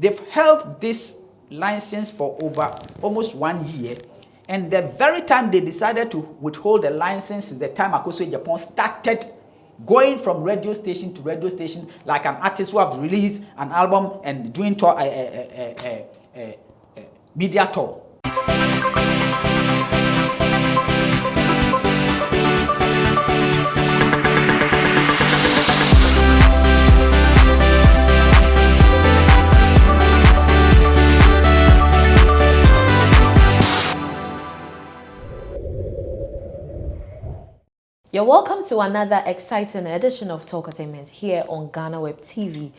They've held this license for over almost 1 year. And the very time they decided to withhold the license is the time Akosua Agyapong started going from radio station to radio station like an artist who have released an album and doing tour, media tour. You're welcome to another exciting edition of Talkertainment here on GhanaWeb TV,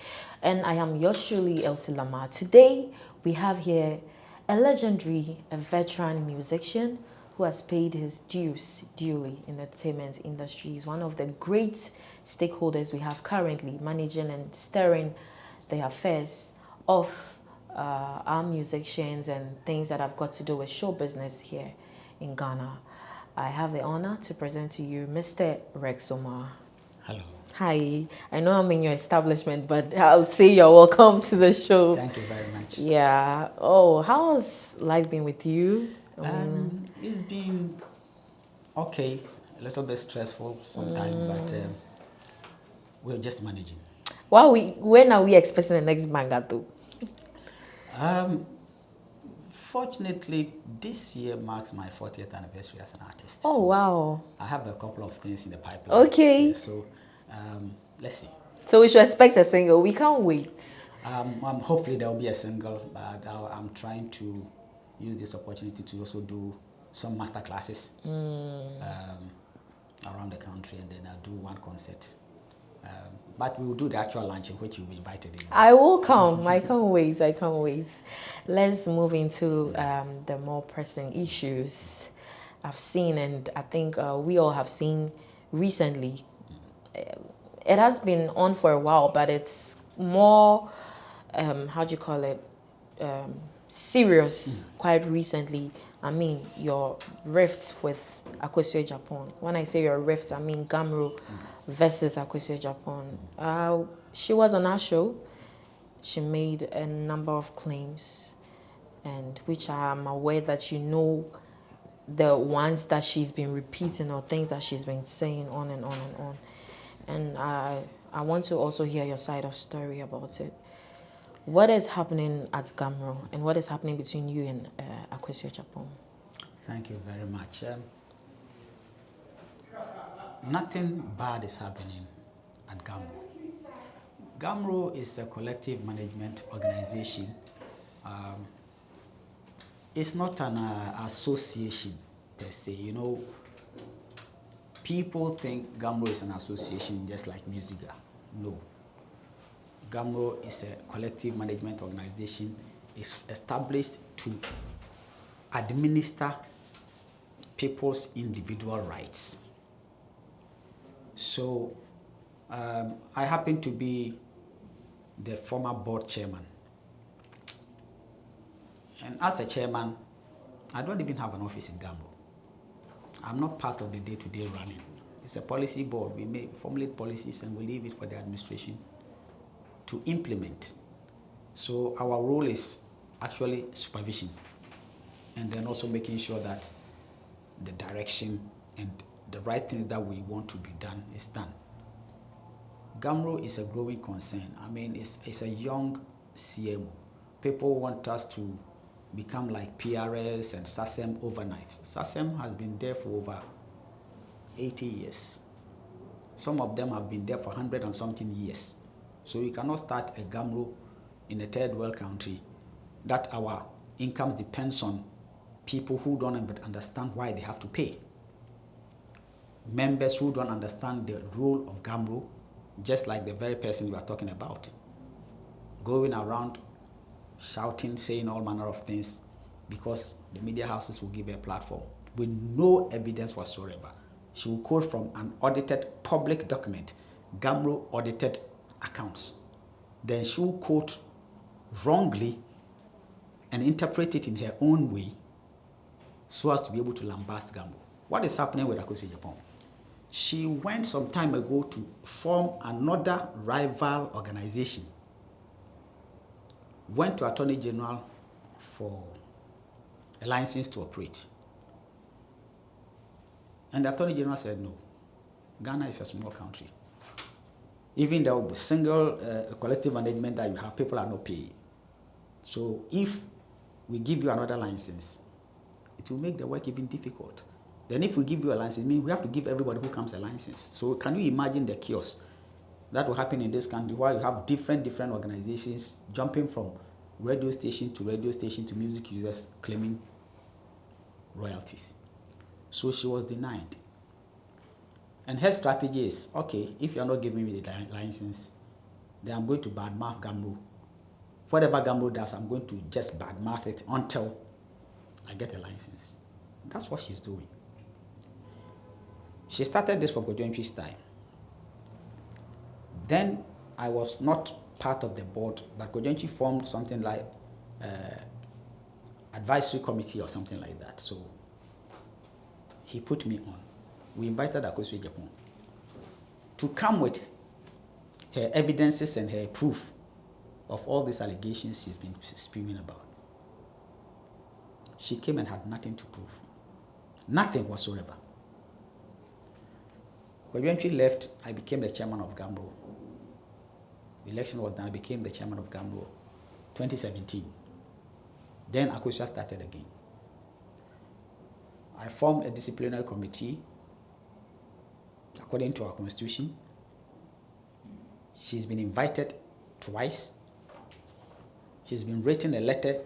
and I am yours truly, Elsie Lamar. Today, we have here a legendary, a veteran musician who has paid his dues duly in the entertainment industry. He's one of the great stakeholders we have currently managing and steering the affairs of our musicians and things that have got to do with show business here in Ghana. I have the honor to present to you Mr. Rex Omar. Hello. Hi. I know I'm in your establishment, but I'll say you're welcome to the show. Thank you very much. Yeah. Oh, how's life been with you? It's been okay, a little bit stressful sometimes, but we're just managing. Well, when are we expecting the next manga though? Fortunately, this year marks my 40th anniversary as an artist. Oh, so wow. I have a couple of things in the pipeline. Okay. Yeah, so let's see. So we should expect a single. We can't wait. Hopefully there will be a single, but I'm trying to use this opportunity to also do some master classes around the country, and then I'll do one concert. But we will do the actual lunch in which you'll be invited in. I will come. I can't wait. I can't wait. Let's move into the more pressing issues I've seen, and I think we all have seen recently. It has been on for a while, but it's more, how do you call it, serious quite recently. I mean, your rift with Akosua Agyapong. When I say your rift, I mean GHAMRO versus Akosua Agyapong. She was on our show. She made a number of claims, and which I am aware that you know the ones that she's been repeating or things that she's been saying on and on and on. And I want to also hear your side of story about it. What is happening at GHAMRO, and what is happening between you and Akosua Agyapong? Thank you very much. Nothing bad is happening at GHAMRO. GHAMRO is a collective management organization. It's not an association per se. You know, people think GHAMRO is an association just like Musica. No. GHAMRO is a collective management organization. It's established to administer people's individual rights. So I happen to be the former board chairman. And as a chairman, I don't even have an office in GHAMRO. I'm not part of the day-to-day running. It's a policy board. We formulate policies and we leave it for the administration to implement. So our role is actually supervision, and then also making sure that the direction and the right things that we want to be done is done. GHAMRO is a growing concern. I mean, it's a young CMO. People want us to become like PRS and SASEM overnight. SASEM has been there for over 80 years. Some of them have been there for 100 and something years. So we cannot start a GHAMRO in a third world country that our incomes depends on people who don't understand why they have to pay. Members who don't understand the role of GHAMRO, just like the very person you are talking about, going around shouting, saying all manner of things because the media houses will give her a platform with no evidence whatsoever. She will quote from an audited public document, GHAMRO audited accounts. Then she will quote wrongly and interpret it in her own way so as to be able to lambast GHAMRO. What is happening with Akosua Agyapong? She went some time ago to form another rival organization went to Attorney General for a license to operate. And the Attorney General said, no, Ghana is a small country. Even the single collective management that you have, people are not paying. So if we give you another license, it will make the work even difficult. Then if we give you a license, it means we have to give everybody who comes a license. So can you imagine the chaos that will happen in this country where you have different organizations jumping from radio station to music users claiming royalties. So she was denied. And her strategy is, okay, if you're not giving me the license, then I'm going to badmouth GHAMRO. Whatever GHAMRO does, I'm going to just badmouth it until I get a license. That's what she's doing. She started this from Kojontwi's time. Then I was not part of the board, but Kojontwi formed something like advisory committee or something like that. So he put me on. We invited Akosua Agyapong to come with her evidences and her proof of all these allegations she's been spewing about. She came and had nothing to prove. Nothing whatsoever. When she left, I became the chairman of GHAMRO. The election was done, I became the chairman of GHAMRO 2017. Then Akosua started again. I formed a disciplinary committee according to our constitution. She's been invited twice. She's been written a letter,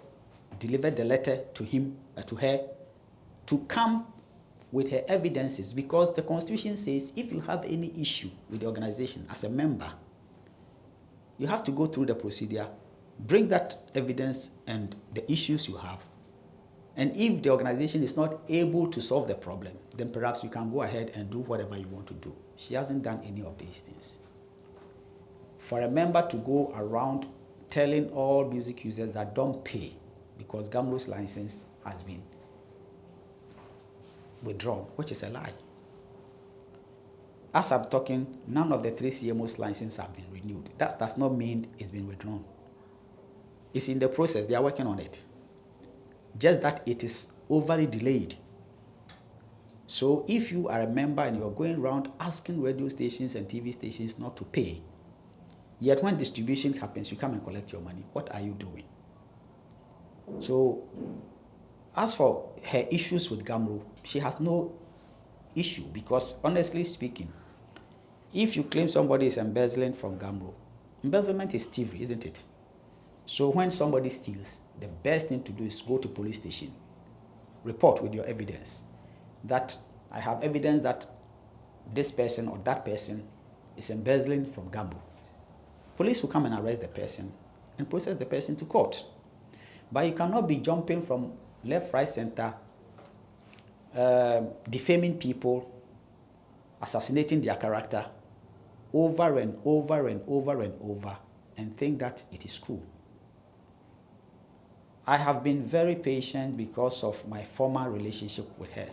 delivered the letter to her, to come with her evidences, because the constitution says if you have any issue with the organization as a member, you have to go through the procedure, bring that evidence and the issues you have. And if the organization is not able to solve the problem, then perhaps you can go ahead and do whatever you want to do. She hasn't done any of these things. For a member to go around telling all music users that don't pay because GHAMRO's license has been withdrawn, which is a lie. As I'm talking, none of the 3 CMOs licenses have been renewed. That does not mean it's been withdrawn. It's in the process, they are working on it. Just that it is overly delayed. So if you are a member and you're going around asking radio stations and TV stations not to pay, yet when distribution happens, you come and collect your money, what are you doing? So as for her issues with GHAMRO, she has no issue, because honestly speaking, if you claim somebody is embezzling from GHAMRO, embezzlement is thievery, isn't it? So when somebody steals, the best thing to do is go to police station, report with your evidence that I have evidence that this person or that person is embezzling from GHAMRO. Police will come and arrest the person and process the person to court. But you cannot be jumping from left, right, center, defaming people, assassinating their character over and over and over and over, and think that it is cool. I have been very patient because of my former relationship with her.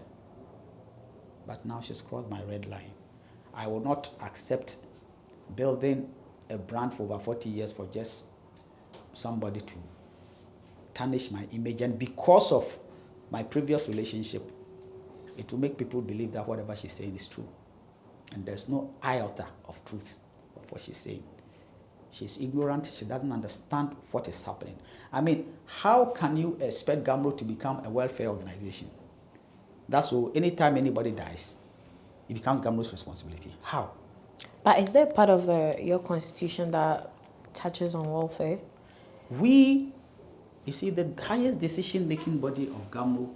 But now she's crossed my red line. I will not accept building a brand for over 40 years for just somebody to tarnish my image. And because of my previous relationship, it will make people believe that whatever she's saying is true. And there's no iota of truth of what she's saying. She's ignorant. She doesn't understand what is happening. I mean, how can you expect GHAMRO to become a welfare organization? That's so anytime anybody dies, it becomes GHAMRO's responsibility. How? But is there part of your constitution that touches on welfare? You see, the highest decision-making body of GHAMRO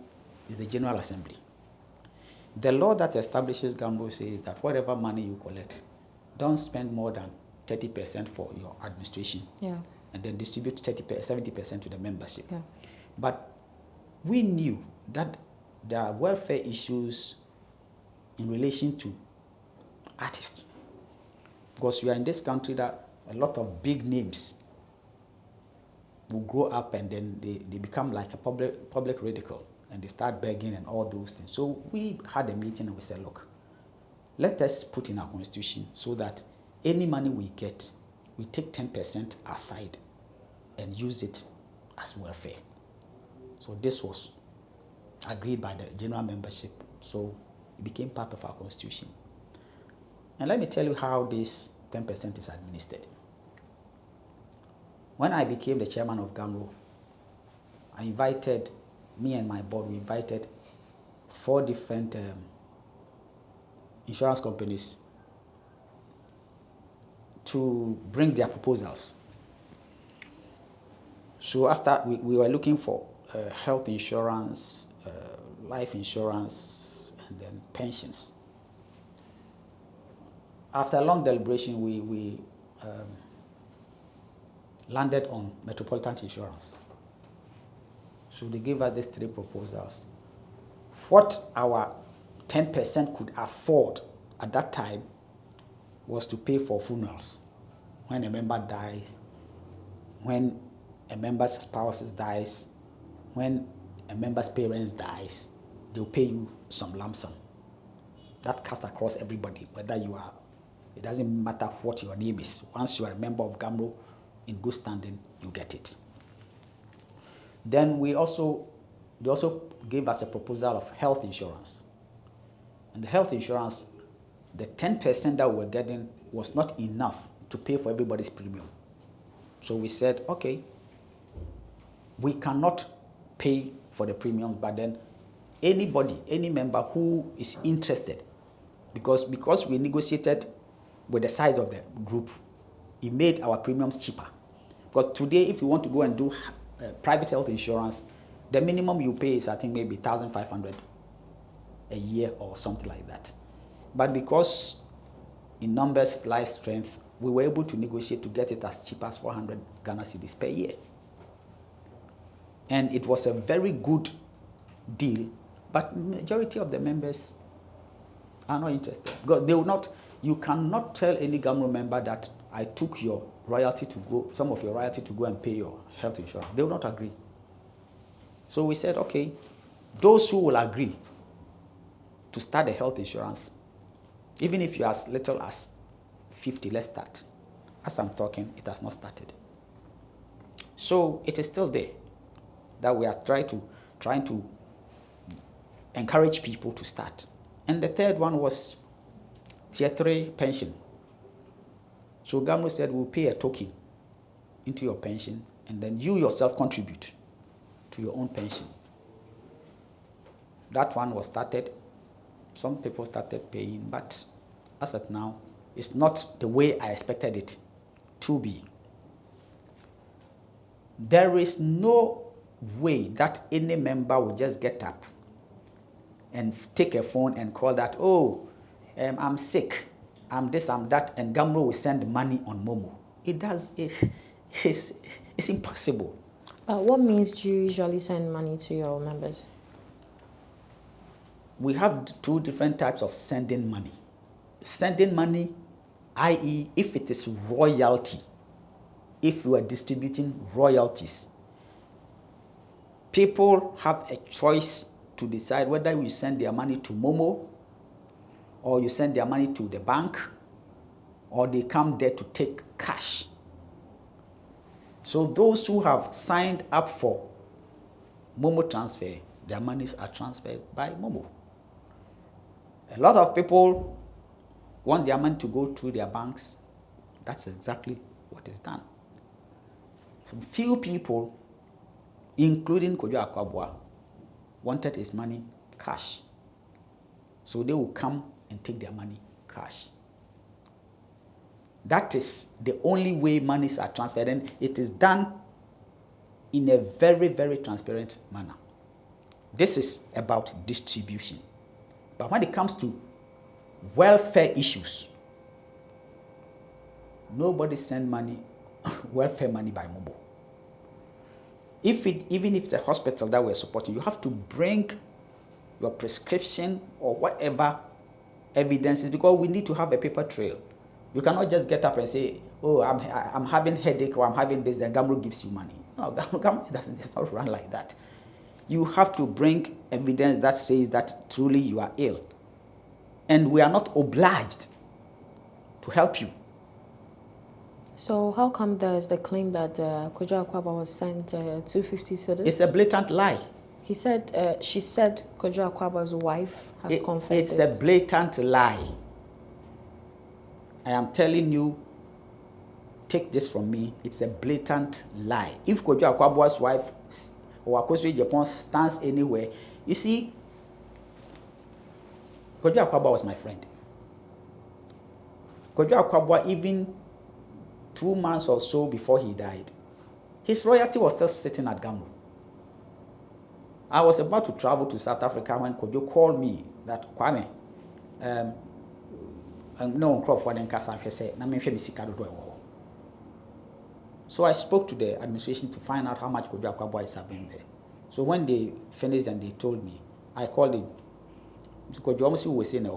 is the General Assembly. The law that establishes GHAMRO says that whatever money you collect, don't spend more than 30% for your administration, and then distribute 70% to the membership. Yeah. But we knew that there are welfare issues in relation to artists, because we are in this country that a lot of big names will grow up and then they become like a public ridicule, and they start begging and all those things. So we had a meeting and we said, look, let us put in our constitution so that any money we get, we take 10% aside and use it as welfare. So this was agreed by the general membership, so it became part of our constitution. And let me tell you how this 10% is administered. When I became the chairman of GHAMRO, I invited, me and my board, we invited 4 different insurance companies to bring their proposals. So after we were looking for health insurance, life insurance, and then pensions. After a long deliberation, we landed on metropolitan insurance. So they gave us these 3 proposals. What our 10% could afford at that time was to pay for funerals. When a member dies, when a member's spouse dies, when a member's parents dies, they'll pay you some lump sum. That cuts across everybody, whether you are, it doesn't matter what your name is. Once you are a member of GHAMRO in good standing, you get it. Then they also gave us a proposal of health insurance. And the health insurance, the 10% that we were getting was not enough to pay for everybody's premium. So we said, okay, we cannot pay for the premium, but then anybody, any member who is interested, because we negotiated with the size of the group, it made our premiums cheaper. Because today, if you want to go and do private health insurance, the minimum you pay is, I think, maybe 1,500 a year or something like that. But because in numbers lies strength, we were able to negotiate to get it as cheap as 400 Ghana cedis per year. And it was a very good deal, but majority of the members are not interested. Because they will not, you cannot tell any GHAMRO member that I took your royalty to go, some of your royalty to go and pay your health insurance. They will not agree. So we said, okay, those who will agree to start a health insurance, even if you're as little as 50, let's start. As I'm talking, it has not started. So it is still there that we are trying to encourage people to start. And the third one was Tier 3 pension. So GHAMRO said we'll pay a token into your pension, and then you yourself contribute to your own pension. That one was started. Some people started paying, but as of now, it's not the way I expected it to be. There is no way that any member will just get up and take a phone and call that, I'm sick, I'm this, I'm that, and GHAMRO will send money on Momo. It's impossible. What means do you usually send money to your members? We have 2 different types of sending money. Sending money, i.e., if it is royalty, if you are distributing royalties, people have a choice to decide whether you send their money to Momo, or you send their money to the bank, or they come there to take cash. So those who have signed up for Momo transfer, their monies are transferred by Momo. A lot of people want their money to go through their banks. That's exactly what is done. Some few people, including Kojo Akwaboah, wanted his money cash. So they will come and take their money cash. That is the only way monies are transferred, and it is done in a very, very transparent manner. This is about distribution. But when it comes to welfare issues, nobody sends money, welfare money by Momo. Even if it's a hospital that we're supporting, you have to bring your prescription or whatever evidence is, because we need to have a paper trail. You cannot just get up and say, I'm having headache or I'm having this, then GHAMRO gives you money. No, GHAMRO it's not run like that. You have to bring evidence that says that truly you are ill. And we are not obliged to help you. So how come there's the claim that Kojo Akwaboah was sent 250 cedis? It's a blatant lie. He said, she said Kojo Akwaboah's wife has confessed. It's a blatant lie. I am telling you, take this from me, it's a blatant lie. If Kojo Akwaboah's wife or Akosua Agyapong stands anywhere, you see, Kojo Akwaboah was my friend. Kojo Akwaboah, even 2 months or so before he died, his royalty was still sitting at GHAMRO. I was about to travel to South Africa when Kojo called me that Kwame, no Crawford and Kasa said, so I spoke to the administration to find out how much Kojo Akwaboah is having there. So when they finished and they told me, I called him. Mr. Kojo almost was saying,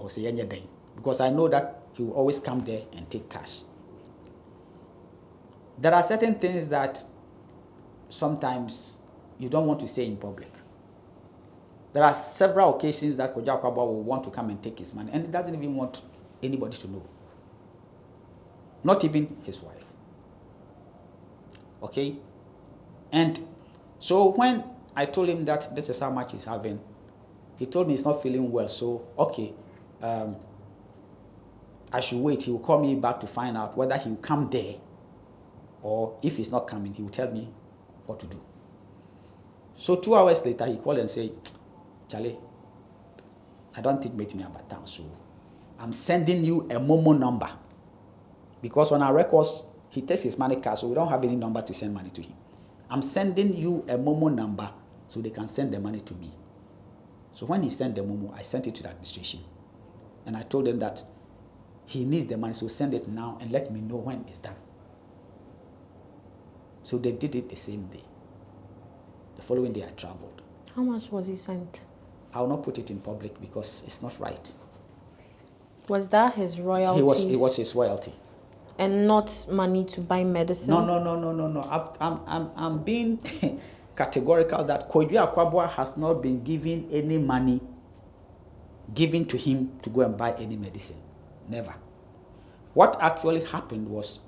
because I know that he will always come there and take cash. There are certain things that sometimes you don't want to say in public. There are several occasions that Kojo Akwaboah will want to come and take his money, and he doesn't even want anybody to know. Not even his wife. Okay? And so when I told him that this is how much he's having, he told me he's not feeling well, so okay, I should wait. He will call me back to find out whether he will come there, or if he's not coming, he will tell me what to do. So 2 hours later, he called and said, Charlie, I don't think meet me about town, so I'm sending you a Momo number. Because on our records, he takes his money cash, so we don't have any number to send money to him. I'm sending you a Momo number so they can send the money to me. So when he sent the Momo, I sent it to the administration. And I told them that he needs the money, so send it now and let me know when it's done. So they did it the same day. The following day I traveled. How much was he sent? I will not put it in public because it's not right. Was that his royalties? It was his royalty. And not money to buy medicine? No. I'm being categorical that Kojo Akwaboah has not been given any money given to him to go and buy any medicine. Never. What actually happened was,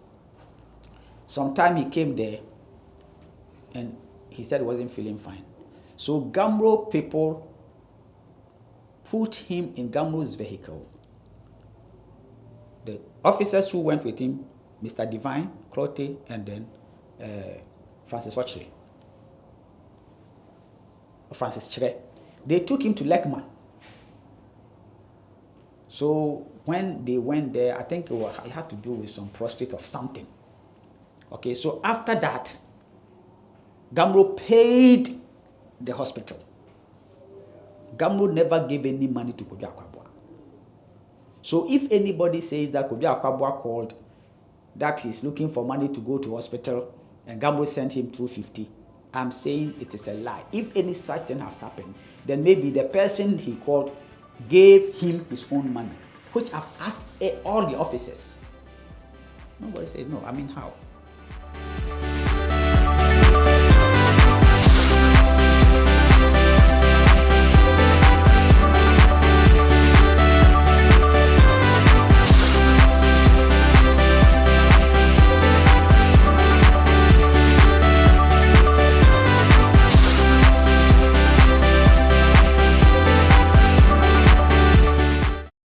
sometime he came there and he said he wasn't feeling fine. So GHAMRO people put him in GHAMRO's vehicle. The officers who went with him, Mr. Divine, Clote, and then Francis Chere, they took him to Lekman. So when they went there, I think it had to do with some prostate or something. Okay, so after that, GHAMRO paid the hospital. GHAMRO never gave any money to Kojo Akwaboah. So if anybody says that Kojo Akwaboah called, that he's looking for money to go to hospital and GHAMRO sent him 250, I'm saying it is a lie. If any such thing has happened, then maybe the person he called gave him his own money, which I've asked all the officers. Nobody said no. I mean, how?